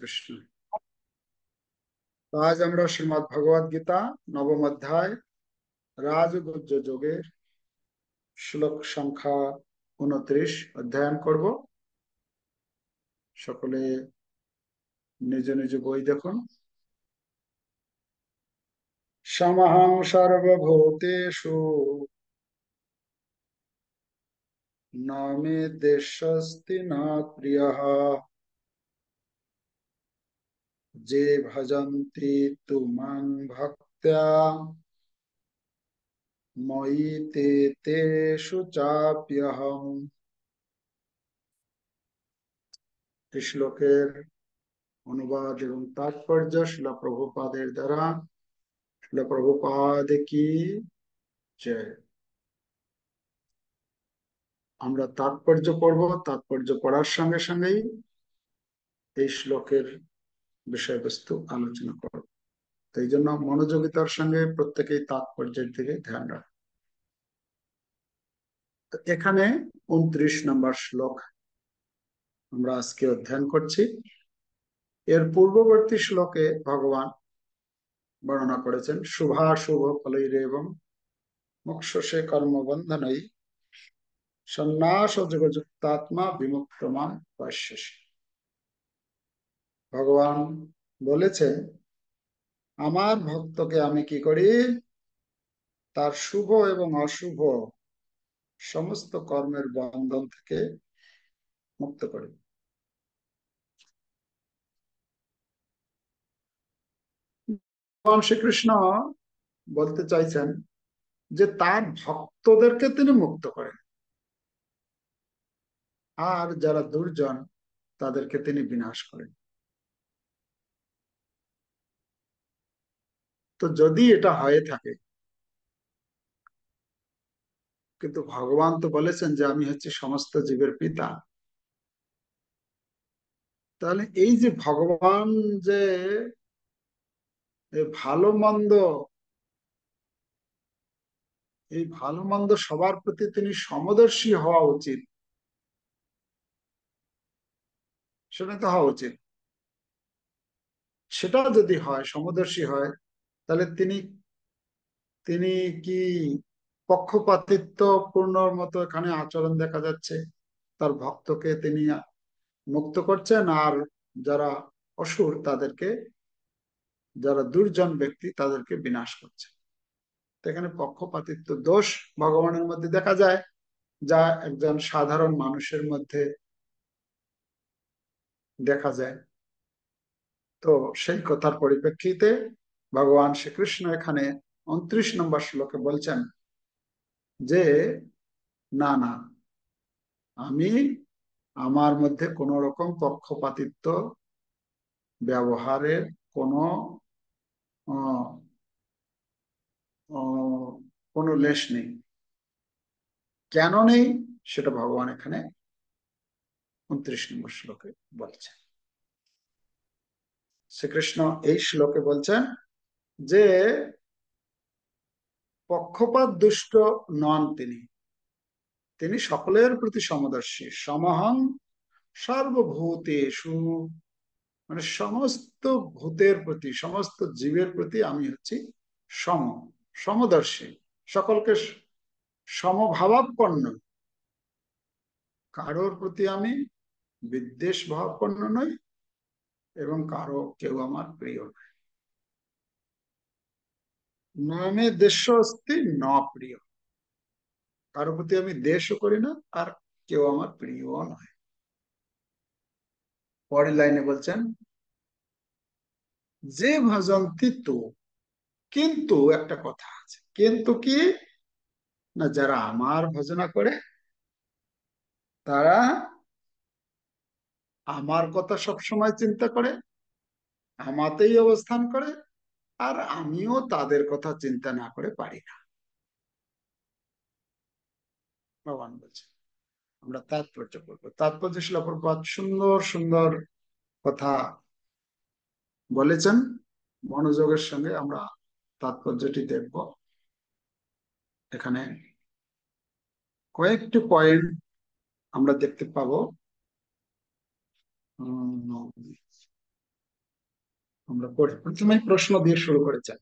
কৃষ্ণ। তো আজ আমরা শ্রীমদ্ ভগবদ গীতা নবম অধ্যায় রাজগুজ্জ যোগের শ্লোক সংখ্যা 29 অধ্যয়ন করব। সকলে নিজ নিজ বই দেখুন। সমহং সর্বভূতেষু ন মে দেশস্তি ন প্রিয়ঃ যে ভজন্তি তু মাং ভক্ত্যা ময়ি তে তেষু চাপ্যহম। এই শ্লোকের অনুবাদ এবং তাৎপর্য শিলা প্রভুপাদের দ্বারা। শিলা প্রভুপাদ কি জয়। আমরা তাৎপর্য পড়ব, তাৎপর্য পড়ার সঙ্গে সঙ্গেই এই শ্লোকের বিষয়বস্তু আলোচনা করব। তো এই জন্য মনোযোগিতার সঙ্গে প্রত্যেকেই তাৎপর্যের দিকে ধ্যান রাখ। তো এখানে 29 নম্বর শ্লোক আমরা আজকে অধ্যয়ন করছি। এর পূর্ববর্তী শ্লোকে ভগবান বর্ণনা করেছেন শুভাশুভ ফলৈরেবং মোক্ষসে কর্মবন্ধনৈ সন্ন্যাস যোগযুক্তাত্মা বিমুক্তমান পশ্যসি। ভগবান বলেছেন, আমার ভক্তকে আমি কি করি, তার শুভ এবং অশুভ সমস্ত কর্মের বন্ধন থেকে মুক্ত করি। ভগবান শ্রীকৃষ্ণ বলতে চাইছেন যে তার ভক্তদেরকে তিনি মুক্ত করেন, আর যারা দুর্জন তাদেরকে তিনি বিনাশ করেন। তো যদি এটা হয়ে থাকে, কিন্তু ভগবান তো বলেছেন যে আমি হচ্ছি সমস্ত জীবের পিতা, তাহলে এই যে ভগবান যে ভালো মন্দ, এই ভালো মন্দ সবার প্রতি তিনি সমদর্শী হওয়া উচিত, সেটা তো হওয়া উচিত। সেটা যদি হয়, সমদর্শী হয়, তাহলে তিনি তিনি কি পক্ষপাতিত্ব পূর্ণর মতো এখানে আচরণ দেখা যাচ্ছে। তার ভক্তকে তিনি মুক্ত করছেন, আর যারা অসুর তাদেরকে, যারা দুর্জন ব্যক্তি তাদেরকে বিনাশ করছে। এখানে পক্ষপাতিত্ব দোষ ভগবানের মধ্যে দেখা যায়, যা একজন সাধারণ মানুষের মধ্যে দেখা যায়। তো সেই কথার পরিপ্রেক্ষিতে ভগবান শ্রীকৃষ্ণ এখানে 29 নম্বর শ্লোকে বলছেন যে না না, আমি আমার মধ্যে কোন রকম পক্ষপাতিত্ব ব্যবহারের কোনো আহ, আহ, কোনো লেশ নেই। কেন নেই সেটা ভগবান এখানে 29 নম্বর শ্লোকে বলছেন। শ্রীকৃষ্ণ এই শ্লোকে বলছেন যে পক্ষপাত দুষ্ট নন তিনি, তিনি সকলের প্রতি সমদর্শী। সমহং সর্বভূতেষু, মানে সমস্ত ভূতের প্রতি, সমস্ত জীবের প্রতি আমি হচ্ছি সম, সমদর্শী, সকলকে সমভাবাপন্ন। কারোর প্রতি আমি বিদ্বেষ ভাবাপন্ন নই, এবং কারো কেউ আমার প্রিয় নয়। নামে দেশ অস্তি ন প্রিয়, কারোর প্রতি আমি দেশও করি না, আর কেউ আমার প্রিয় নয়। পরের লাইনে বলছেন যে ভজন্তি তো, কিন্তু একটা কথা আছে, কিন্তু কি না, যারা আমার ভজনা করে তারা আমার কথা সবসময় চিন্তা করে, আমাতেই অবস্থান করে, আর আমিও তাদের কথা চিন্তা না করে পারি না। ভগবান বলছে, আমরা তাৎপর্য করবো। তাৎপর্য শিলাপ্রপাত সুন্দর সুন্দর কথা বলেছেন, মনোযোগের সঙ্গে আমরা তাৎপর্যটি দেখব। এখানে কয়েকটি পয়েন্ট আমরা দেখতে পাবো। আমরা পড়ি, প্রথমেই প্রশ্ন দিয়ে শুরু করেছেন।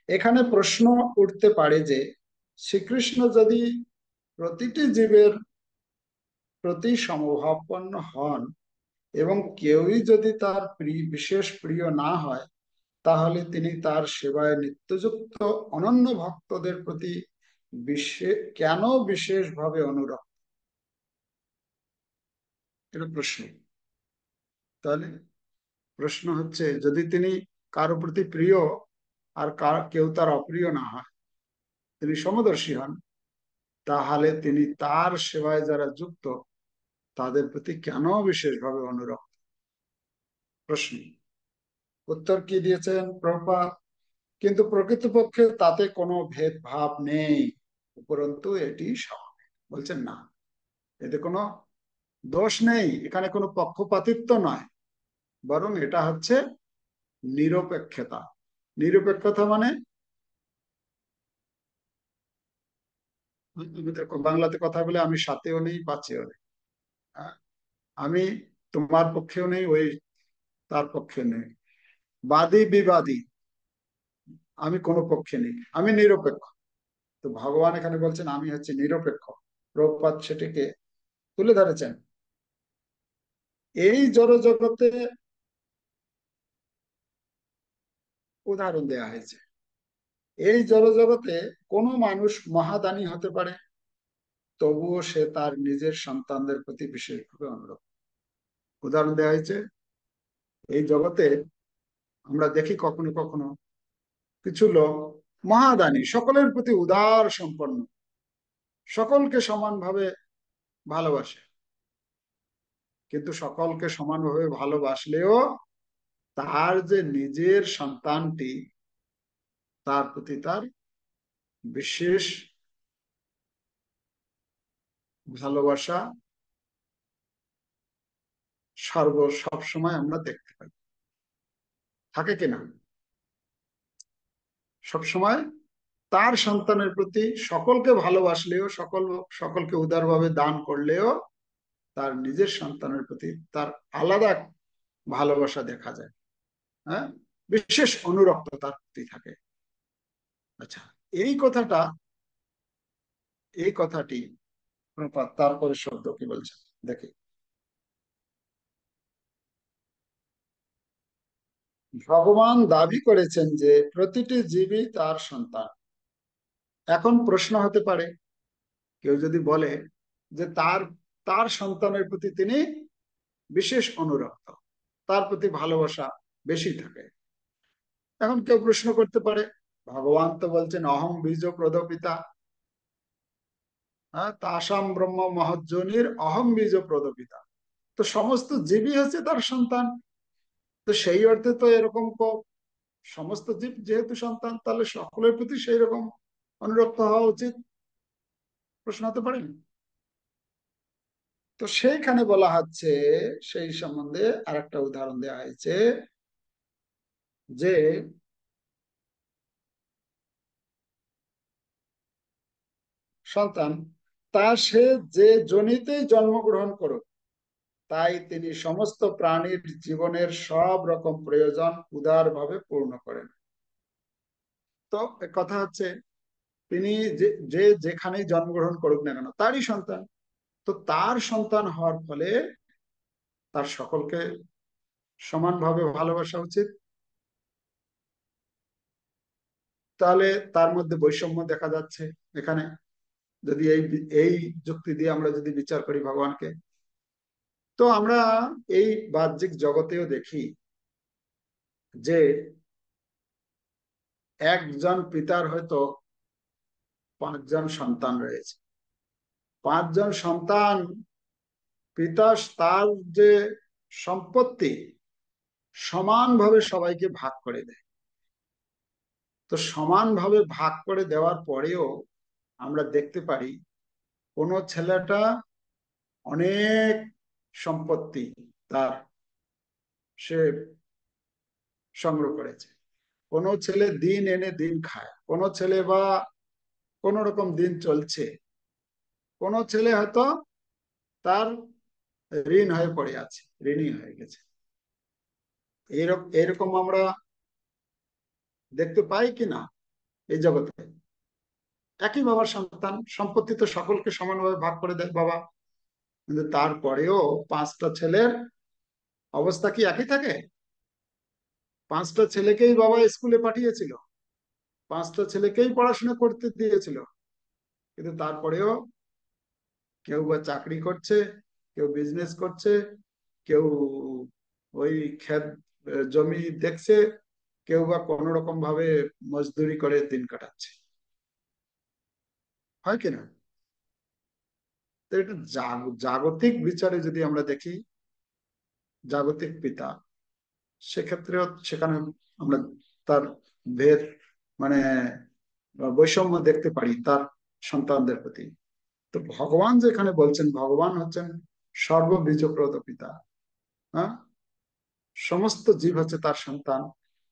এখানে প্রশ্ন উঠতে পারে যে শ্রীকৃষ্ণ যদি প্রতিটি জীবের প্রতি সমভাবাপন্ন হন এবং কেউই যদি তার বিশেষ প্রিয় না হয়, তাহলে তিনি তার সেবায় নিত্যযুক্ত অনন্য ভক্তদের প্রতি কেন বিশেষভাবে অনুরক্ত? এটা প্রশ্ন। তাহলে প্রশ্ন হচ্ছে, যদি তিনি কারো প্রতি প্রিয় আর কেউ তার অপ্রিয় না হয়, তিনি সমদর্শী হন, তাহলে তিনি তার সেবায় যারা যুক্ত তাদের প্রতি কেন বিশেষভাবে অনুরক্ত? প্রশ্ন। উত্তর কি দিয়েছেন প্রভুপাদ? কিন্তু প্রকৃতপক্ষে তাতে কোনো ভেদভাব নেই, উপরন্তু এটি স্বাভাবিক। বলছেন না, এতে কোনো দোষ নেই, এখানে কোনো পক্ষপাতিত্ব নয়, বরং এটা হচ্ছে নিরপেক্ষতা। নিরপেক্ষতা মানে, আমি দেখো বাংলাতে কথা বলে আমি সাথেও নেই পাশেও নেই। আহ, আমি তোমার পক্ষেও নেই, ওই তার পক্ষে নেই, বাদী বিবাদী, আমি কোনো পক্ষে নেই, আমি নিরপেক্ষ। তো ভগবান এখানে বলছেন আমি হচ্ছে নিরপেক্ষ। প্রভুপাদ সেটিকে তুলে ধরেছেন। এই জড় জগতে উদাহরণ দেয়া হয়েছে, এই জড় জগতে কোনো মানুষ মহাদানী হতে পারে, তবুও সে তার নিজের সন্তানদের প্রতি বিশেষভাবে অনুরক্ত। উদাহরণ দেওয়া হয়েছে, এই জগতে আমরা দেখি কখনো কখনো কিছু লোক মহাদানী, সকলের প্রতি উদার সম্পন্ন, সকলকে সমানভাবে ভালোবাসে, কিন্তু সকলকে সমানভাবে ভালোবাসলেও তার যে নিজের সন্তানটি, তার প্রতি তার বিশেষ ভালোবাসা সব সময় আমরা দেখতে পাই। থাকে কিনা? সব সময় তার সন্তানের প্রতি সকলকে ভালোবাসলেও, সকলকে উদারভাবে দান করলেও তার নিজের সন্তানের প্রতি তার আলাদা ভালোবাসা দেখা যায়। হ্যাঁ, বিশেষ অনুরক্ত তার প্রতি থাকে। আচ্ছা, এই কথাটা, এই কথাটি প্রপাত তারপরে শব্দ কি বলছেন দেখি। ভগবান দাবি করেছেন যে প্রতিটি জীবই তার সন্তান। এখন প্রশ্ন হতে পারে, কেউ যদি বলে যে তার তার সন্তানের প্রতি তিনি বিশেষ অনুরক্ত, তার প্রতি ভালোবাসা বেশি থাকে। এখন কেউ প্রশ্ন করতে পারে, ভগবান তো বলছেন অহং বীজ প্রদপিতা, হ্যাঁ, তাসাম ব্রহ্ম মহজ্জনির অহং বীজ প্রদপিতা। তো সমস্ত জীবই হচ্ছে তার সন্তান, তো সেই অর্থে তো এরকম সমস্ত জীব যেহেতু সন্তান, তাহলে সকলের প্রতি সেই রকম অনুরক্ত হওয়া উচিত, প্রশ্ন হতে পারে। তো সেইখানে বলা হচ্ছে, সেই সম্বন্ধে আরেকটা উদাহরণ দেওয়া হয়েছে যে সন্তান তা সে যে জনিতেই জন্মগ্রহণ করুক, তাই তিনি সমস্ত প্রাণীর জীবনের সব রকম প্রয়োজন উদারভাবে পূর্ণ করেন। তো কথা হচ্ছে, তিনি যে যেখানেই জন্মগ্রহণ করুক না কেন তারই সন্তান, তো তার সন্তান হওয়ার ফলে তার সকলকে সমানভাবে ভালোবাসা উচিত। তাহলে তার মধ্যে বৈষম্য দেখা যাচ্ছে এখানে, যদি এই এই যুক্তি দিয়ে আমরা যদি বিচার করি ভগবানকে। তো আমরা এই বাহ্যিক জগতেও দেখি যে একজন পিতার হয়তো 5 জন সন্তান রয়েছে। 5 জন সন্তান, পিতা তার যে সম্পত্তি সমানভাবে সবাইকে ভাগ করে দেয়। তো সমানভাবে ভাগ করে দেওয়ার পরেও আমরা দেখতে পারি কোন ছেলেটা অনেক সম্পত্তি তার সে সংগ্রহ করেছে, কোন ছেলে দিন এনে দিন খায়, কোন ছেলে বা কোন রকম দিন চলছে, কোন ছেলে হয়তো তার ঋণ হয়ে পড়ে আছে, ঋণী হয়ে গেছে। এরকম এরকম আমরা দেখতে পাই কিনা এই জগতে? একই বাবার সন্তান, সম্পত্তি তো সকলকে সমানভাবে ভাগ করে দেয় বাবা, কিন্তু তারপরেও পাঁচটা ছেলের অবস্থা কি একই থাকে? পাঁচটা ছেলেকেই বাবা স্কুলে পাঠিয়েছিল, পাঁচটা ছেলেকেই পড়াশোনা করতে দিয়েছিল, কিন্তু তারপরেও কেউ বা চাকরি করছে, কেউ বিজনেস করছে, কেউ ওই ক্ষেত জমি দেখছে, কেউ বা কোনো রকম ভাবে মজদুরি করে দিন কাটাচ্ছে। হয় কিনা? তো এটা জাগতিক বিচারে যদি আমরা দেখি, জাগতিক পিতা, সেক্ষেত্রেও সেখানে আমরা তার ভেদ, মানে বৈষম্য দেখতে পারি তার সন্তানদের প্রতি। তো ভগবান যেখানে বলছেন, ভগবান হচ্ছেন সর্ববীজপ্রদ পিতা। হ্যাঁ, সমস্ত জীব হচ্ছে তার সন্তান।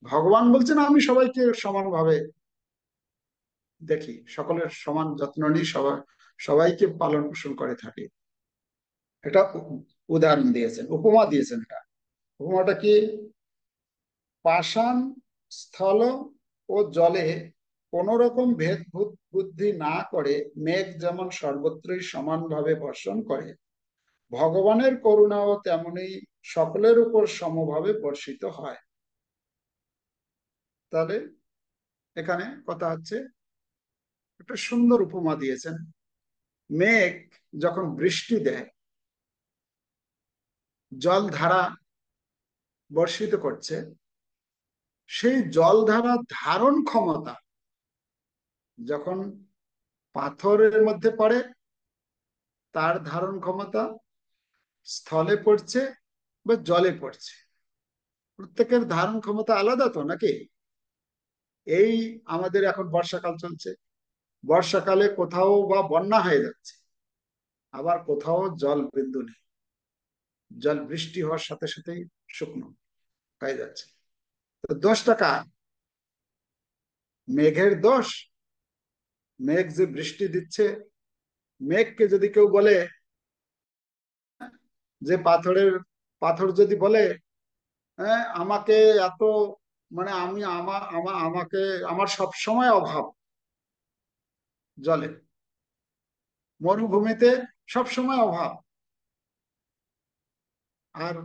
ভগবান বলছেন আমি সবাইকে সমানভাবে দেখি, সকলের সমান যত্ন নিই, সবাইকে পালন পোষণ করে থাকি। এটা উদাহরণ দিয়েছেন, উপমা দিয়েছেন। এটা উপমাটা কি? পাষাণ স্থল ও জলে কোন রকম ভেদভূত বুদ্ধি না করে মেঘ যেমন সর্বত্রই সমানভাবে বর্ষণ করে, ভগবানের করুণাও তেমনি সকলের উপর সমভাবে বর্ষিত হয়। তাহলে এখানে কথা হচ্ছে, একটা সুন্দর উপমা দিয়েছেন। মেঘ যখন বৃষ্টি দেয়, জল ধারা বর্ষিত করছে, সেই জলধারা ধারণ ক্ষমতা যখন পাথরের মধ্যে পড়ে, তার ধারণ ক্ষমতা স্থলে পড়ছে বা জলে পড়ছে, প্রত্যেকের ধারণ ক্ষমতা আলাদা তো নাকি? এই আমাদের এখন বর্ষাকাল চলছে, বর্ষাকালে কোথাও বা বন্যা হয়ে যাচ্ছে, আবার কোথাও জল বিন্দু নেই, জল বৃষ্টি হওয়ার সাথে সাথেই শুকনো হয়ে যাচ্ছে। তো দোষটা কার? মেঘের দোষ? মেঘ যে বৃষ্টি দিচ্ছে, মেঘকে যদি কেউ বলে যে পাথর যদি বলে, হ্যাঁ আমাকে এত, মানে আমি আমাকে, আমার সব সময় অভাব জলে, মরুভূমিতে সব সময় অভাব, আর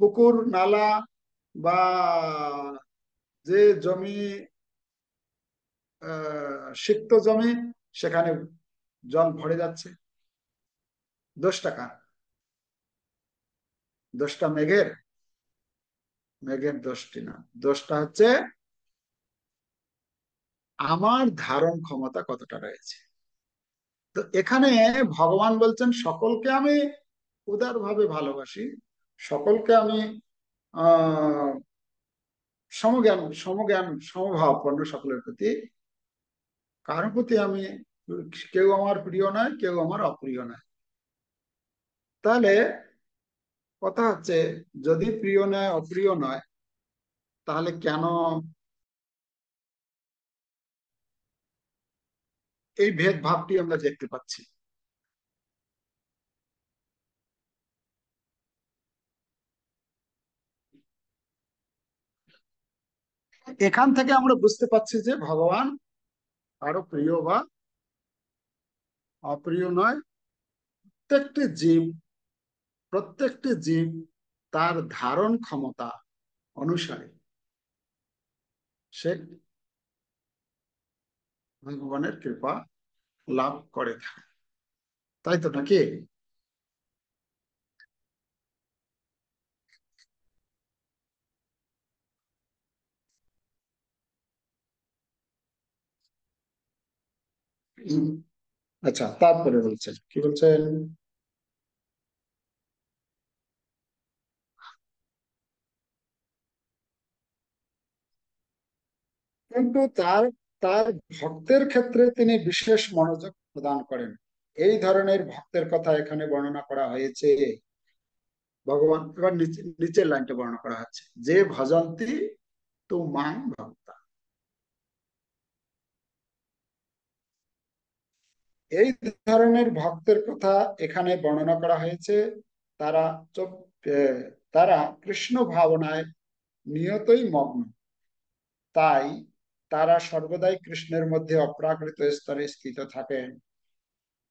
পুকুর নালা বা যে জমি, সিক্ত জমি, সেখানে জল ভরে যাচ্ছে, দোষটা কার? দোষটা মেঘের? মেঘের দোষটি না, দোষটা হচ্ছে আমার ধারণ ক্ষমতা কতটা রয়েছে। তো এখানে ভগবান বলছেন সকলকে আমি উদারভাবে ভালোবাসি, সকলকে আমি আহ সমজ্ঞান সমভাবাপন্ন সকলের প্রতি, কারোর প্রতি আমি, কেউ আমার প্রিয় নয়, কেউ আমার অপ্রিয় নয়। তাহলে কথা হচ্ছে, যদি প্রিয় নয় অপ্রিয় নয়, তাহলে কেন এই ভেদ ভাবটি আমরা দেখতে পাচ্ছি? এখান থেকে আমরা বুঝতে পারছি যে ভগবান কারো প্রিয় বা অপ্রিয় নয়। প্রত্যেকটি জীব, প্রত্যেকটি জীব তার ধারণ ক্ষমতা অনুসারে সে ভগবানের কৃপা লাভ করে থাকে, তাই তো নাকি? উম, আচ্ছা, তারপরে বলছেন, কি বলছেন? কিন্তু তার তার ভক্তের ক্ষেত্রে তিনি বিশেষ মনোযোগ প্রদান করেন। এই ধরনের ভক্তের কথা এখানে বর্ণনা করা হয়েছে। ভগবান এবার নিচের লাইনটা বর্ণনা করা হচ্ছে, যে ভজন্তি তো মাং ভক্তা। এই ধরনের ভক্তের কথা এখানে বর্ণনা করা হয়েছে। তারা চব- আহ, তারা কৃষ্ণ ভাবনায় নিয়তই মগ্ন, তাই তারা সর্বদাই কৃষ্ণের মধ্যে অপ্রাকৃত স্তরে স্থিত থাকেন।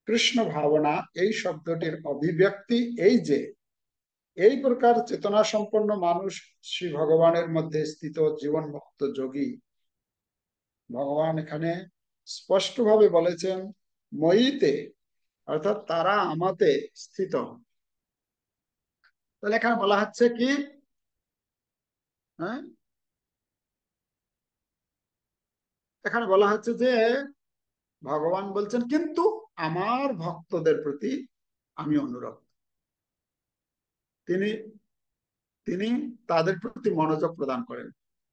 কৃষ্ণ ভাবনা এই শব্দটির অভিব্যক্তি এই যে এই প্রকার চেতনা সম্পন্ন মানুষ শ্রী ভগবানের মধ্যে স্থিত জীবনমুক্ত যোগী। ভগবান এখানে স্পষ্টভাবে বলেছেন ময়িতে, অর্থাৎ তারা আমাতে স্থিত। তাহলে এখানে বলা হচ্ছে কি, হ্যাঁ, এখানে বলা হচ্ছে যে ভগবান বলছেন কিন্তু আমার ভক্তদের প্রতি আমি অনুরক্ত। তিনি তিনি তাদের প্রতি মনোযোগ প্রদান করেন।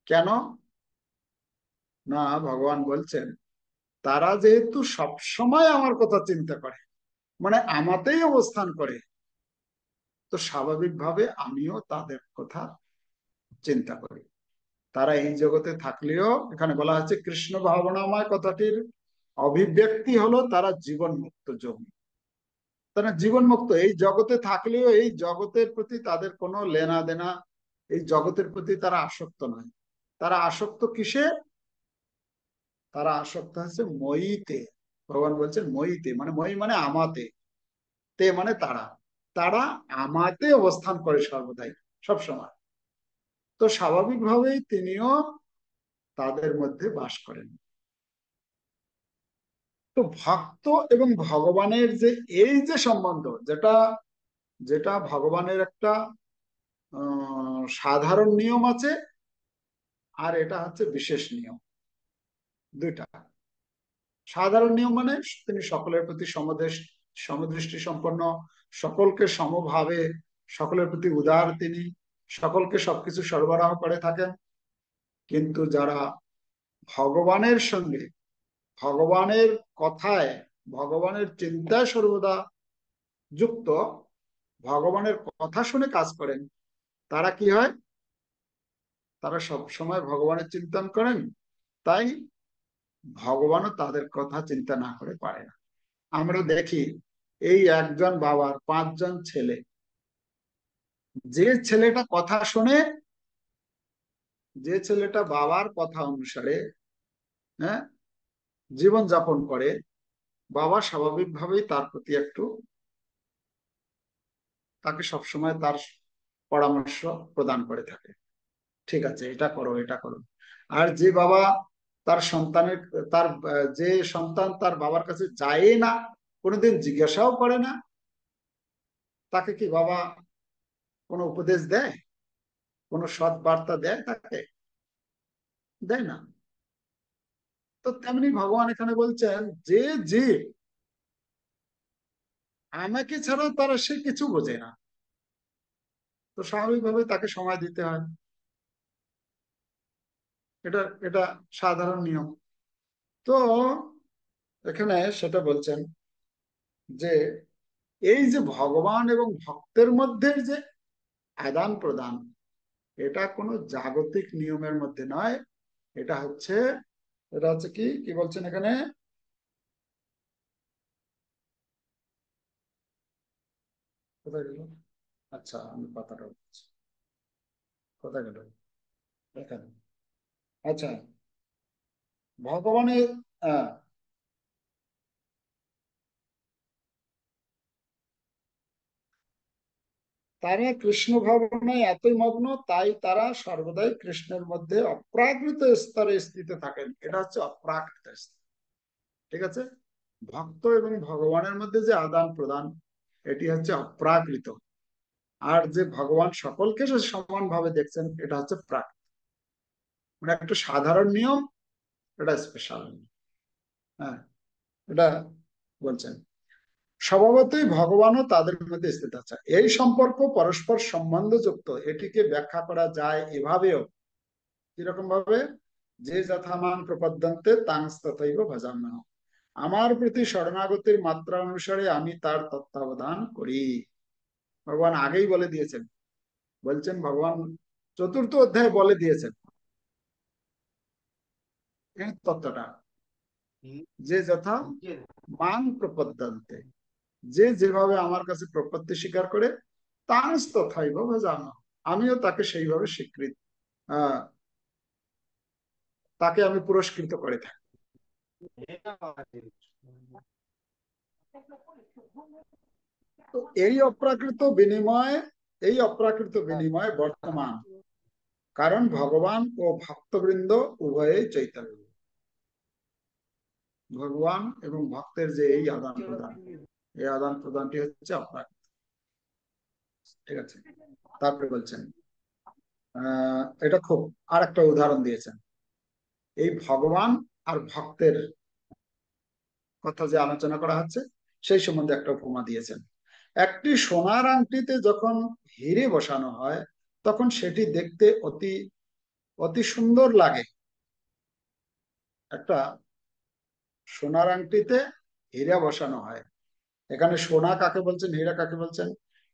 কেন? না, ভগবান বলছেন তারা যেহেতু সব সময় আমার কথা চিন্তা করে, মানে আমাতেই অবস্থান করে, তো স্বাভাবিকভাবে আমিও তাদের কথা চিন্তা করি। তারা এই জগতে থাকলেও, এখানে বলা হচ্ছে কৃষ্ণ ভাবনাময় কথাটির অভিব্যক্তি হলো তারা জীবন মুক্ত যোগী। তারা জীবন মুক্ত, এই জগতে থাকলেও এই জগতের প্রতি তাদের কোনো লেনা দেনা, এই জগতের প্রতি তারা আসক্ত নয়। তারা আসক্ত কিসে? তারা আসক্ত হচ্ছে ময়িতে। ভগবান বলছেন ময়িতে, মানে মই মানে আমাতে, তে মানে তারা, তারা আমাতে অবস্থান করে সর্বদাই, সব সময়। তো স্বাভাবিকভাবেই তিনিও তাদের মধ্যে বাস করেন। তো ভক্ত এবং ভগবানের যে এই যে সম্বন্ধ, যেটা যেটা ভগবানের একটা সাধারণ নিয়ম আছে, আর এটা হচ্ছে বিশেষ নিয়ম, দুইটা। সাধারণ নিয়ম মানে তিনি সকলের প্রতি সমদৃষ্টি সম্পন্ন, সকলকে সমভাবে, সকলের প্রতি উদার, তিনি সকলকে সবকিছু সরবরাহ করে থাকেন। কিন্তু যারা ভগবানের সঙ্গে, ভগবানের কথায়, ভগবানের চিন্তায় সর্বদা যুক্ত, ভগবানের কথা শুনে কাজ করেন, তারা কি হয়? তারা সব সময় ভগবানের চিন্তন করেন, তাই ভগবানও তাদের কথা চিন্তা না করে পারে না। আমরা দেখি এই একজন বাবার পাঁচজন ছেলে, যে ছেলেটা কথা শোনে, যে ছেলেটা বাবার কথা অনুসারে, হ্যাঁ, জীবন যাপন করে, বাবা স্বাভাবিকভাবেই তার প্রতি একটু, তাকে সবসময় তার পরামর্শ প্রদান করে থাকে, ঠিক আছে এটা করো এটা করো। আর যে বাবা তার সন্তানের, তার যে সন্তান তার বাবার কাছে যায় না, কোনোদিন জিজ্ঞাসাও করে না, তাকে কি বাবা কোনো উপদেশ দেয়, কোনো সৎ বার্তা দেয় তাকে? দেয় না। তো তেমনি ভগবান এখানে বলছেন যে জীব আমাকে ছাড়া তারা সে কিছু বোঝে না, তো স্বাভাবিকভাবে তাকে সময় দিতে হয়। এটা এটা সাধারণ নিয়ম। তো এখানে সেটা বলছেন যে এই যে ভগবান এবং ভক্তের মধ্যে যে আদান প্রদান, এটা কোনো জাগতিক নিয়মের মধ্যে নয়। এটা হচ্ছে, এটা হচ্ছে কি কি বলছেন এখানে, কোথায় গেল? আচ্ছা, আমি পাতাটা বলছি। কোথায় গেল? দেখেন, আচ্ছা, ভগবানের, আহ, তারা কৃষ্ণ ভাবনায় এতই মগ্ন, তাই তারা সর্বদাই কৃষ্ণের মধ্যে অপ্রাকৃত স্তরে স্থিত থাকেন। এটা হচ্ছে অপ্রাকৃত স্তর, ঠিক আছে? ভক্ত এবং ভগবানের মধ্যে যে আদান প্রদান, এটি হচ্ছে অপ্রাকৃত। আর যে ভগবান সকলকে যে সমানভাবে দেখছেন, এটা হচ্ছে প্রাকৃত। মানে একটা সাধারণ নিয়ম, এটা স্পেশাল। হ্যাঁ, এটা বলছেন স্বভাবতই ভগবানও তাদের মধ্যে স্থিত আছে। এই সম্পর্ক পরস্পর সম্বন্ধযুক্ত, এটিকে ব্যাখ্যা করা যায় এভাবেও। কিরকম ভাবে? যে যথামান প্রপদ্যন্তে তাংস্তথৈব ভজাম্যহম, আমার প্রতি শরণাগতির মাত্রা অনুসারে আমি তার তত্ত্বাবধান করি। ভগবান আগেই বলে দিয়েছেন, বলছেন ভগবান চতুর্থ অধ্যায়ে বলে দিয়েছেন এই তত্ত্বটা, যে যথা মান প্রপদ্যন্তে, যে যেভাবে আমার কাছে প্রপত্তি স্বীকার করে, তাংস্তথৈব ভজাম্যহম, আমিও তাকে সেইভাবে স্বীকৃতি, আহ তাকে আমি পুরস্কৃত করে থাকি। তো এই অপ্রাকৃত বিনিময় বর্তমান, কারণ ভগবান ও ভক্তবৃন্দ উভয়েই চৈতন্য। ভগবান এবং ভক্তের যে এই আদান প্রদান, এই আদান প্রদানটি হচ্ছে অপ্রাকৃত। ঠিক আছে, তারপরে বলছেন, এটা খুব আর একটা উদাহরণ দিয়েছেন। এই ভগবান আর ভক্তের কথা যে আলোচনা করা হচ্ছে, সেই সম্বন্ধে একটা উপমা দিয়েছেন। একটি সোনার আংটিতে যখন হিরে বসানো হয়, তখন সেটি দেখতে অতি অতি সুন্দর লাগে। একটা সোনার আংটিতে হীরা বসানো হয়, এখানে সোনা কাকে বলছেন, হীরা কাকে বলছেন?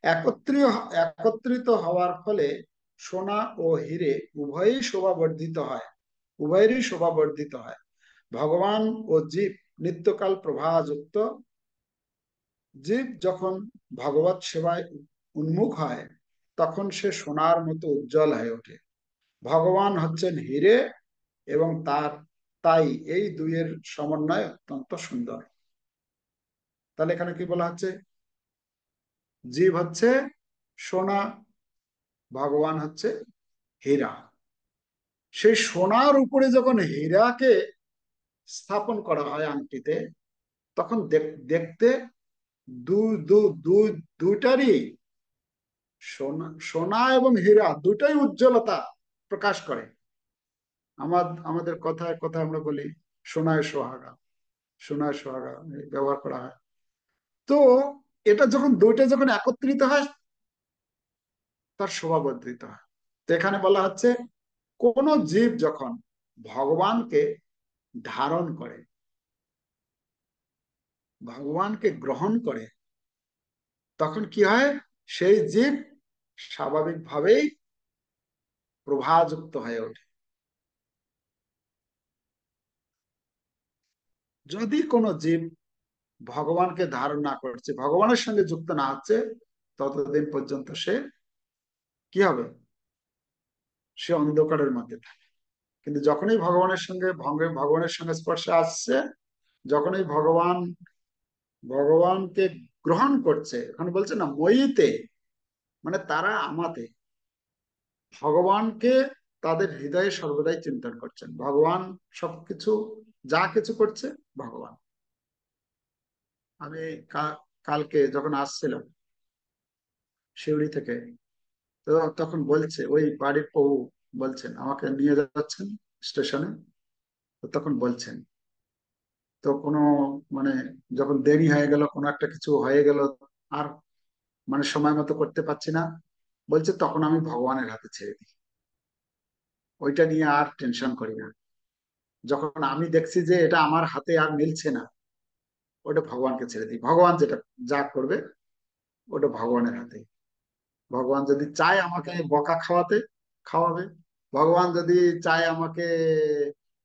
একত্রিত একত্রিত হওয়ার ফলে সোনা ও হিরে উভয়ই শোভাবর্ধিত হয়, উভয়েরই শোভাবর্ধিত হয়। ভগবান ও জীব নিত্যকাল প্রভাযুক্ত। জীব যখন ভগবত সেবায় উন্মুখ হয়, তখন সে সোনার মতো উজ্জ্বল হয়ে ওঠে। ভগবান হচ্ছেন হিরে, এবং তাই এই দুইয়ের সমন্বয় অত্যন্ত সুন্দর। তাহলে এখানে কি বলা হচ্ছে? জীব হচ্ছে সোনা, ভগবান হচ্ছে হীরা। সেই সোনার উপরে যখন হীরাকে স্থাপন করা হয় আংটিতে, তখন দেখতে দু দু দু দুইটারই, সোনা সোনা এবং হীরা দুটাই উজ্জ্বলতা প্রকাশ করে। আমাদের কথায় কথায় আমরা বলি সোনায় সোহাগা, সোনায় সোহাগা ব্যবহার করা হয়। তো এটা যখন দুইটা যখন একত্রিত হয়, তার শোভাবর্ধিত হয়। তো এখানে বলা হচ্ছে, কোন জীব যখন ভগবানকে ধারণ করে, ভগবানকে গ্রহণ করে, তখন কি হয়? সেই জীব স্বাভাবিকভাবেই প্রভাযুক্ত হয়ে ওঠে। যদি কোনো জীব ভগবানকে ধারণ না করছে, ভগবানের সঙ্গে যুক্ত না হচ্ছে, ততদিন পর্যন্ত সে কি হবে? সে অন্ধকারের মধ্যে থাকে। কিন্তু যখনই ভগবানের সঙ্গে স্পর্শে আসছে, যখনই ভগবানকে গ্রহণ করছে, এখন বলছে না মইতে, মানে তারা আমাতে ভগবানকে তাদের হৃদয়ে সর্বদাই চিন্তন করছেন। ভগবান সবকিছু, যা কিছু করছে ভগবান। আমি কালকে যখন আসছিলাম শিউরি থেকে, তো তখন বলছে ওই বাড়ির বউ, বলছেন আমাকে নিয়ে যাচ্ছেন স্টেশনে। তো তখন বলছেন, তো কোনো মানে যখন দেরি হয়ে গেল, কোনো একটা কিছু হয়ে গেল, আর মানে সময় মতো করতে পারছি না, বলছে তখন আমি ভগবানের হাতে ছেড়ে দিই, ওইটা নিয়ে আর টেনশন করি না। যখন আমি দেখছি যে এটা আমার হাতে আর মিলছে না, ওটা ভগবানকে ছেড়ে দিই, ভগবান যেটা যা করবে ওটা ভগবানের হাতে। ভগবান যদি চায় আমাকে বকা খাওয়াতে, খাওয়াবে। ভগবান যদি চায় আমাকে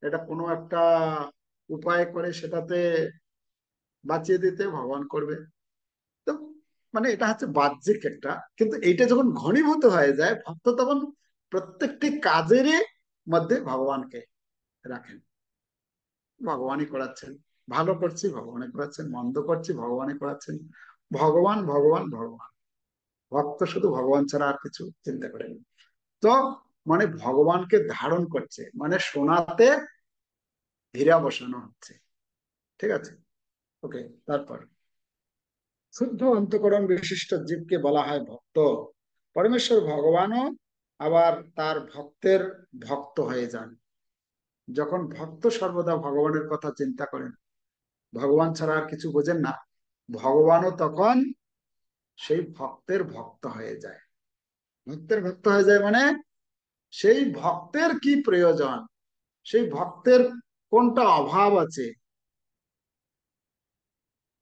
এটা কোনো একটা উপায় করে সেটাতে বাঁচিয়ে দিতে, ভগবান করবে। তো মানে এটা হচ্ছে বাহ্যিক একটা, কিন্তু এইটা যখন ঘনীভূত হয়ে যায়, ভক্ত তখন প্রত্যেকটি কাজেরই মধ্যে ভগবানকে রাখেন। ভগবানই করাচ্ছেন, ভালো করছি ভগবানই করাচ্ছেন, মন্দ করছি ভগবানই করাচ্ছেন। ভগবান ভগবান ভগবান, ভক্ত শুধু ভগবান ছাড়া আর কিছু চিন্তা করেন। তো মানে ভগবানকে ধারণ করছে, মানে সোনাতে হীরা বসানো হচ্ছে। ঠিক আছে, ওকে। তারপর শুদ্ধ অন্তঃকরণ বিশিষ্ট জীবকে বলা হয় ভক্ত। পরমেশ্বর ভগবানও আবার তার ভক্তের ভক্ত হয়ে যান। যখন ভক্ত সর্বদা ভগবানের কথা চিন্তা করেন, ভগবান ছাড়া আর কিছু বোঝেন না, ভগবানও তখন সেই ভক্তের ভক্ত হয়ে যায়। ভক্তের ভক্ত হয়ে যায় মানে সেই ভক্তের কি প্রয়োজন, সেই ভক্তের কোনটা অভাব আছে,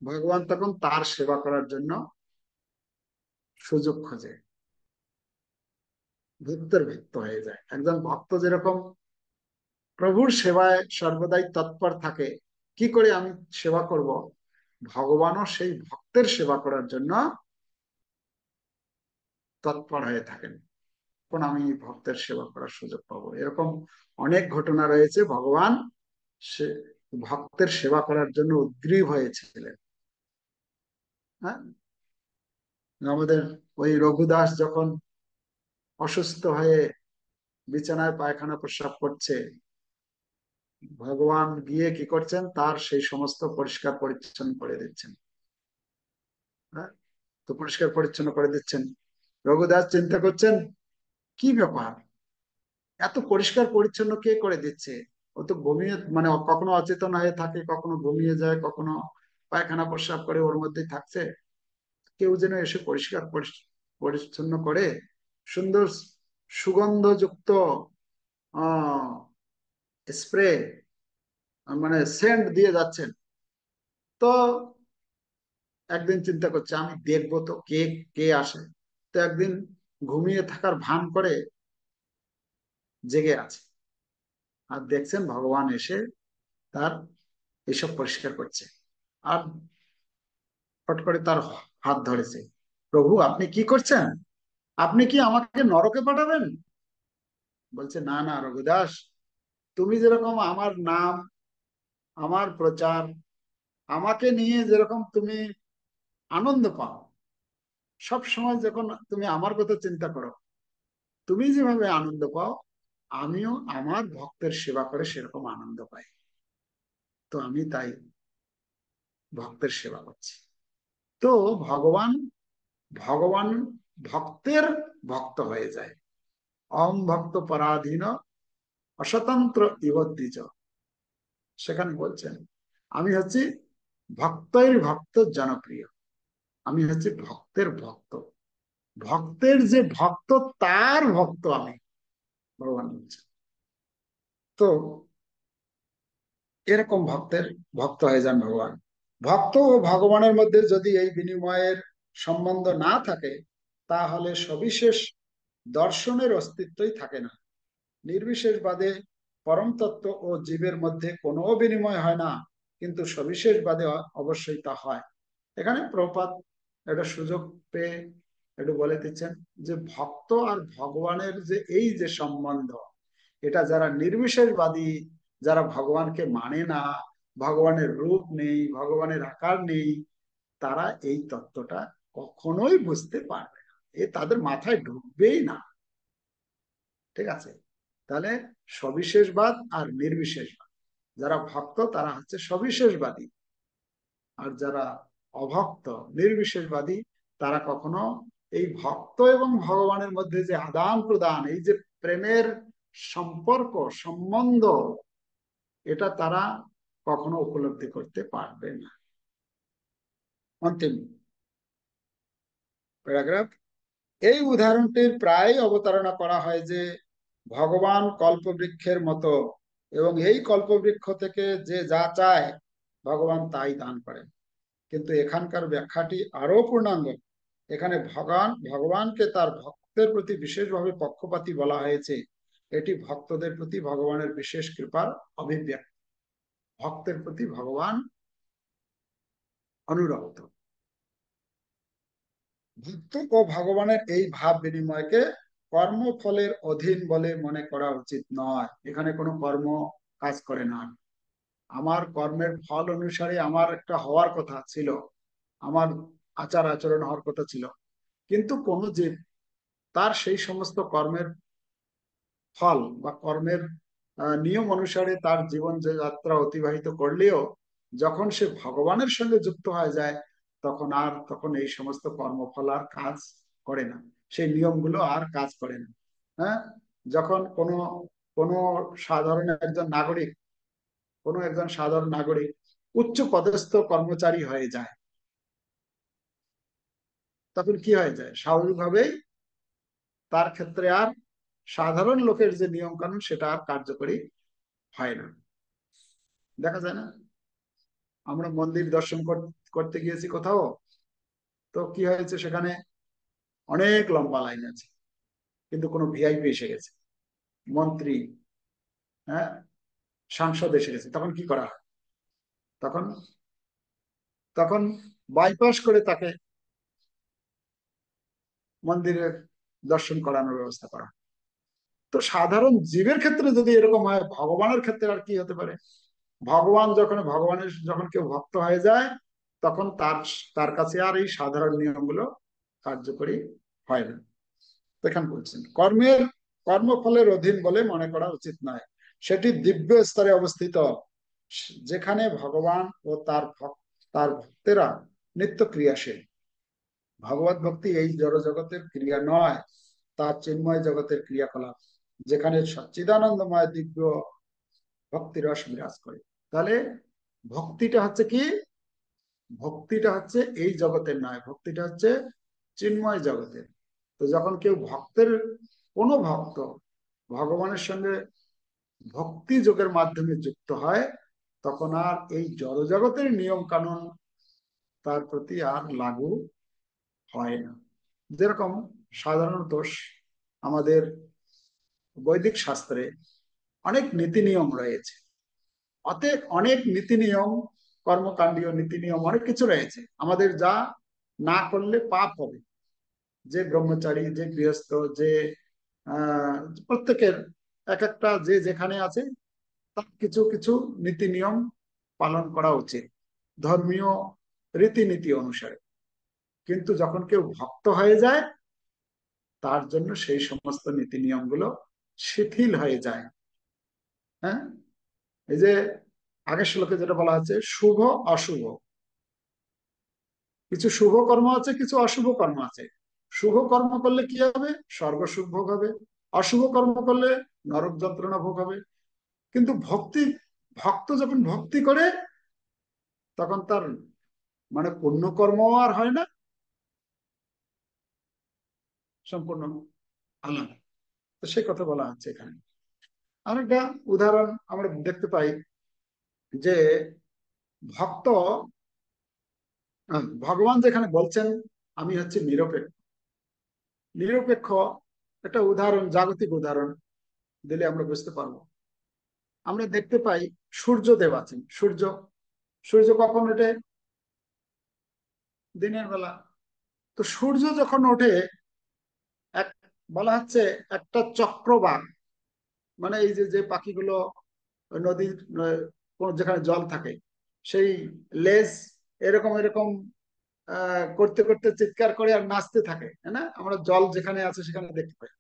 ভগবান তখন তার সেবা করার জন্য সুযোগ খোঁজে। ভক্তের ভক্ত হয়ে যায়। একজন ভক্ত যেরকম প্রভুর সেবায় সর্বদাই তৎপর থাকে, কি করে আমি সেবা করব, ভগবানও সেই ভক্তের সেবা করার জন্য তৎপর হয়ে থাকেন। আমি ভক্তের সেবা করার সুযোগ পাবো। এরকম অনেক ঘটনা রয়েছে। ভগবান সে ভক্তের সেবা করার জন্য উদ্গ্রীব হয়েছিলেন। হ্যাঁ, আমাদের ওই রঘুদাস যখন অসুস্থ হয়ে বিছানায় পায়খানা প্রস্রাব করছে, ভগবান গিয়ে কি করছেন, তার সেই সমস্ত পরিষ্কার পরিচ্ছন্ন করে দিচ্ছেন। হ্যাঁ, তো পরিষ্কার পরিচ্ছন্ন করে দিচ্ছেন। রঘুদাস চিন্তা করছেন, কি ব্যাপার, এত পরিষ্কার পরিচ্ছন্ন কে করে দিচ্ছে? ও তো ঘুমিয়ে, মানে কখনো অচেতন হয়ে থাকে, কখনো ঘুমিয়ে যায়, কখনো পায়খানা প্রস্রাব করে ওর মধ্যেই থাকছে। কেউ যেন এসে পরিষ্কার পরিচ্ছন্ন করে সুন্দর সুগন্ধযুক্ত আহ স্প্রে, মানে সেন্ট দিয়ে যাচ্ছেন। তো একদিন চিন্তা করছে, আমি দেখবো তো কে কে আসে। তো একদিন ঘুমিয়ে থাকার ভান করে জেগে আছে, আর দেখছেন ভগবান এসে তার এসব পরিষ্কার করছে। আর ফট করে তার হাত ধরেছে। প্রভু, আপনি কি করছেন? আপনি কি আমাকে নরকে পাঠাবেন? বলছে, না না রঘুদাস, তুমি যেরকম আমার নাম, আমার প্রচার, আমাকে নিয়ে যেরকম তুমি আনন্দ পাও, সব সময় যখন তুমি আমার কথা চিন্তা করো, তুমি যেভাবে আনন্দ পাও, আমিও আমার ভক্তের সেবা করে সেরকম আনন্দ পাই। তো আমি তাই ভক্তের সেবা করছি। তো ভগবান ভগবান ভক্তের ভক্ত হয়ে যায়। অহং ভক্ত পরাধীন অস্বতন্ত্র ইব দ্বিজ। সেখানে বলছেন, আমি হচ্ছি ভক্তের ভক্ত জনপ্রিয়, আমি হচ্ছি ভক্তের ভক্ত, ভক্তের যে ভক্ত তার ভক্ত আমি, ভগবান বলছেন। তো এরকম ভক্তের ভক্ত হয়ে যান ভগবান। ভক্ত ও ভগবানের মধ্যে যদি এই বিনিময়ের সম্বন্ধ না থাকে, তাহলে সবিশেষ দর্শনের অস্তিত্বই থাকে না। নির্বিশেষবাদে পরম তত্ত্ব ও জীবের মধ্যে কোনো বিনিময় হয় না, কিন্তু সবিশেষবাদে অবশ্যই তা হয়। এখানে প্রপাত একটা সুযোগ পেয়ে একটু বলে দিচ্ছেন যে ভক্ত আর ভগবানের যে এই যে সম্বন্ধ, এটা যারা নির্বিশেষবাদী, যারা ভগবানকে মানে না, ভগবানের রূপ নেই, ভগবানের আকার নেই, তারা এই তত্ত্বটা কখনোই বুঝতে পারবে না। এ তাদের মাথায় ঢুকবেই না। ঠিক আছে? তাহলে সবিশেষবাদ আর নির্বিশেষবাদ, যারা ভক্ত তারা হচ্ছে সবিশেষবাদী, আর যারা অভক্ত নির্বিশেষবাদী, তারা কখনো এই ভক্ত এবং ভগবানের মধ্যে যে আদান প্রদান, এই যে প্রেমের সম্পর্ক সম্বন্ধ, এটা তারা কখনো উপলব্ধি করতে পারবে না। অন্তিম প্যারাগ্রাফ। এই উদাহরণটির প্রায় অবতারণা করা হয় যে ভগবান কল্পবৃক্ষের মতো, এবং এই কল্পবৃক্ষ থেকে যে যা চায় ভগবান তাই দান করেন। কিন্তু এখানকার ব্যাখ্যাটি আরো পূর্ণাঙ্গ। এখানে ভগবানকে তার ভক্তের প্রতি বিশেষভাবে পক্ষপাতী বলা হয়েছে। এটি ভক্তদের প্রতি ভগবানের বিশেষ কৃপার অভিব্যক্তি। ভক্তের প্রতি ভগবান অনুরক্ত। ভক্ত ও ভগবানের এই ভাব বিনিময়কে কর্মফলের অধীন বলে মনে করা উচিত নয়। এখানে কোনো কর্ম কাজ করে না। আমার কর্মের ফল অনুসারে আমার একটা হওয়ার কথা ছিল, আমার আচার আচরণ হওয়ার কথা ছিল, কিন্তু কোনো জীব তার সেই সমস্ত কর্মের ফল বা কর্মের নিয়ম অনুসারে তার জীবন যে যাত্রা অতিবাহিত করলেও, যখন সে ভগবানের সঙ্গে যুক্ত হয়ে যায়, তখন এই সমস্ত কর্মফল আর কাজ করে না, সেই নিয়মগুলো আর কাজ করে না। হ্যাঁ, যখন কোনো কোনো সাধারণ একজন নাগরিক, কোনো একজন সাধারণ নাগরিক উচ্চ পদস্থ কর্মচারী হয়ে যায়, তখন কি হয়ে যায়, স্বাভাবিকভাবেই তার ক্ষেত্রে আর সাধারণ লোকের যে নিয়ম কানুন সেটা আর কার্যকরী হয় না। দেখা যায় না, আমরা মন্দির দর্শন করতে গিয়েছি কোথাও, তো কি হয়েছে, সেখানে অনেক লম্বা লাইন আছে, কিন্তু কোনো ভিআইপি এসে গেছে, মন্ত্রী, হ্যাঁ, সাংসদ এসে গেছে, তখন কি করা হয়? তখন তখন বাইপাস করে তাকে মন্দিরের দর্শন করানোর ব্যবস্থা করা। তো সাধারণ জীবের ক্ষেত্রে যদি এরকম হয়, ভগবানের ক্ষেত্রে আর কি হতে পারে? ভগবানের যখন কেউ ভক্ত হয়ে যায়, তখন তার তার কাছে আর এই সাধারণ নিয়মগুলো কার্যকরী হয় না। এখানে বলছেন কর্মফলের অধীন বলে মনে করা উচিত নয়, সেটি দিব্য স্তরে অবস্থিত, যেখানে ভগবান ও তার ভক্তেরা নিত্য ক্রিয়াশীল। ভগবত ভক্তি এই জড় জগতের ক্রিয়া নয়, তার চিন্ময় জগতের ক্রিয়াকলাপ, যেখানে সচ্চিদানন্দময় দিব্য ভক্তি রস বিরাজ করে। তাহলে ভক্তিটা হচ্ছে কি? ভক্তিটা হচ্ছে এই জগতের নয়, ভক্তিটা হচ্ছে চিন্ময় জগতের। তো যখন কেউ কোনো ভক্ত ভগবানের সঙ্গে ভক্তি যোগের মাধ্যমে যুক্ত হয়, তখন আর এই জড়জগতের নিয়ম কানুন তার প্রতি আর লাগু হয় না। যেরকম সাধারণত আমাদের বৈদিক শাস্ত্রে অনেক নীতি নিয়ম রয়েছে, অতএব অনেক নীতি নিয়ম, কর্মকাণ্ডীয় নীতি নিয়ম অনেক কিছু রয়েছে আমাদের, যা না করলে পাপ হবে। যে ব্রহ্মচারী, যে গৃহস্থ, যে আহ প্রত্যেকের এক একটা, যে যেখানে আছে, তার কিছু কিছু নীতি নিয়ম পালন করা উচিত ধর্মীয় রীতিনীতি অনুসারে। কিন্তু যখন কেউ ভক্ত হয়ে যায়, তার জন্য সেই সমস্ত নীতি নিয়মগুলো শিথিল হয়ে যায়। হ্যাঁ, এই যে আগের শ্লোকে যেটা বলা আছে, শুভ অশুভ, কিছু শুভ কর্ম আছে, কিছু অশুভ কর্ম আছে। শুভ কর্ম করলে কি হবে? স্বর্গ সুখ ভোগ হবে। অশুভ কর্ম করলে নরক যন্ত্রণা ভোগ হবে। কিন্তু ভক্ত যখন ভক্তি করে, তখন তার মানে পুণ্যকর্ম আর হয় না, সম্পূর্ণ আলাদা। তো সেই কথা বলা হচ্ছে এখানে। আরেকটা উদাহরণ আমরা দেখতে পাই যে ভক্ত, ভগবান যেখানে বলছেন আমি হচ্ছে নিরপেক্ষ, নিরপেক্ষ একটা উদাহরণ, জাগতিক উদাহরণ দিলে আমরা বুঝতে পারবো। আমরা দেখতে পাই সূর্যদেব আছেন। সূর্য কখন ওঠে? দিনের বেলা। তো সূর্য যখন ওঠে, এক বলা হচ্ছে একটা চক্রবাক, মানে এই যে যে পাখিগুলো নদীর কোন যেখানে জল থাকে, সেই লেজ এরকম এরকম করতে করতে চিৎকার করে আর নাচতে থাকে, তাই না? আমরা জল যেখানে আছে সেখানে দেখতে পাই।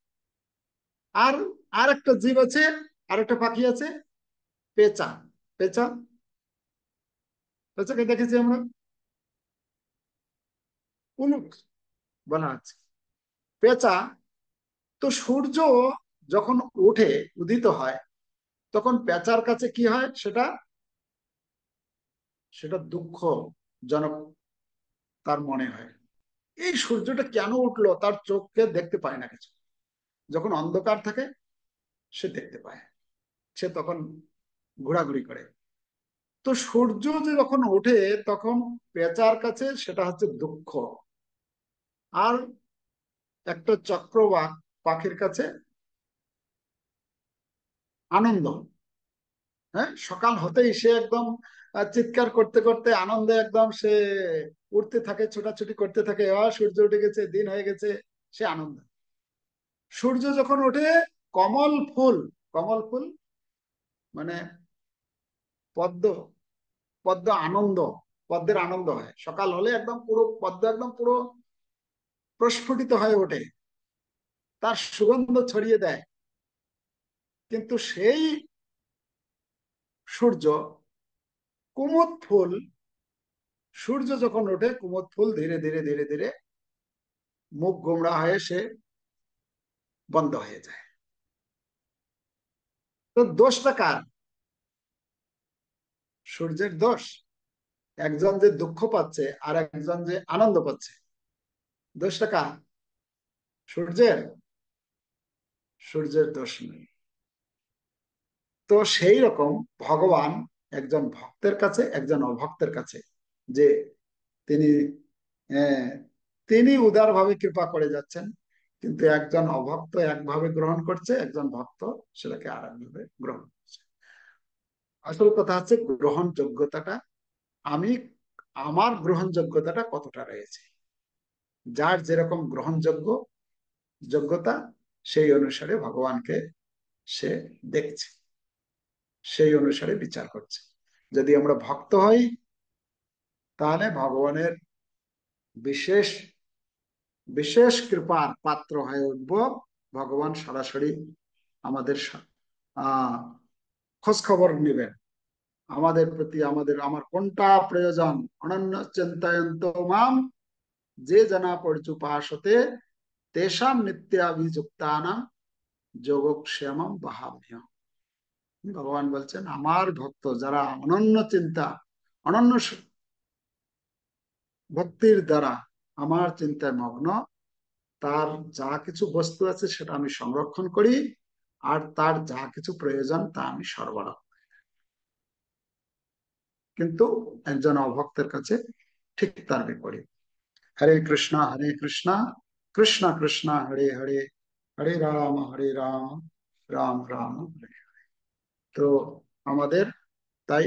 আর আর একটা জীব আছে, আর একটা পাখি আছে, পেঁচা। পেঁচা, পেঁচাকে দেখেছি আমরা, উলুক বলা আছে। পেঁচা। তো সূর্য যখন ওঠে, উদিত হয়, তখন পেঁচার কাছে কি হয়? সেটা সেটা দুঃখজনক তার মনে হয়। এই সূর্যটা কেন উঠলো? তার চোখকে দেখতে পায় না কিছু। যখন অন্ধকার থাকে, সে দেখতে পায়, সে তখন ঘোরাঘুরি করে। তো সূর্য যে যখন ওঠে, তখন পেঁচার কাছে সেটা হচ্ছে দুঃখ, আর একটা চক্রবাক পাখির কাছে আনন্দ। হ্যাঁ, সকাল হতেই সে একদম চিৎকার করতে করতে আনন্দে একদম সে উঠতে থাকে, ছোটাছুটি করতে থাকে, সূর্য উঠে গেছে, দিন হয়ে গেছে, সে আনন্দ। সূর্য যখন ওঠে, কমল ফুল, কমল ফুল মানে পদ্ম, পদ্ম আনন্দ, পদ্মের আনন্দ হয় সকাল হলে, একদম পুরো পদ্ম একদম পুরো প্রস্ফুটিত হয়ে ওঠে, তার সুগন্ধ ছড়িয়ে দেয়। কিন্তু সেই সূর্য, কুমুদ ফুল, সূর্য যখন ওঠে, কুমুদ ফুল ধীরে ধীরে ধীরে ধীরে মুখ গোমড়া হয়ে সে বন্ধ হয়ে যায়। তো দোষটা কার? সূর্যের দোষ? একজন যে দুঃখ পাচ্ছে আর একজন যে আনন্দ পাচ্ছে, দোষটা কার? সূর্যের? সূর্যের দোষ নেই। তো সেই রকম ভগবান একজন ভক্তের কাছে, একজন অভক্তের কাছে, যে তিনি আহ, তিনি উদারভাবে কৃপা করে যাচ্ছেন, কিন্তু একজন অভক্ত একভাবে গ্রহণ করছে, একজন ভক্ত সেটাকে আর একভাবে গ্রহণ করছে। আসল কথা হচ্ছে গ্রহণযোগ্যতাটা, আমি আমার গ্রহণযোগ্যতাটা কতটা রয়েছে। যার যেরকম গ্রহণযোগ্যতা, সেই অনুসারে ভগবানকে সে দেখছে, সেই অনুসারে বিচার করছে। যদি আমরা ভক্ত হই, তাহলে ভগবানের বিশেষ বিশেষ কৃপার পাত্র হয়ে উঠবো। ভগবান সরাসরি আমাদের আহ খোঁজ খবর নেবেন আমাদের প্রতি, আমার কোনটা প্রয়োজন। অনন্য চিন্তয়ন্ত মাম যে জনা পরিচুপাসতে তেষাম নিত্যাভিযুক্তানাং যোগক্ষেমম বহাম্যহম। ভগবান বলছেন, আমার ভক্ত যারা অনন্য চিন্তা, অনন্য ভক্তির দ্বারা আমার চিন্তায় মগ্ন, তার যা কিছু বস্তু আছে সেটা আমি সংরক্ষণ করি, আর তার যা কিছু প্রয়োজন তা আমি সরবরাহ। কিন্তু একজন অভক্তের কাছে ঠিক তার বিপরীত। হরে কৃষ্ণ কৃষ্ণ কৃষ্ণ হরে হরে, হরে রাম রাম রাম হরে। তো আমাদের তাই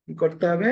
কি করতে হবে?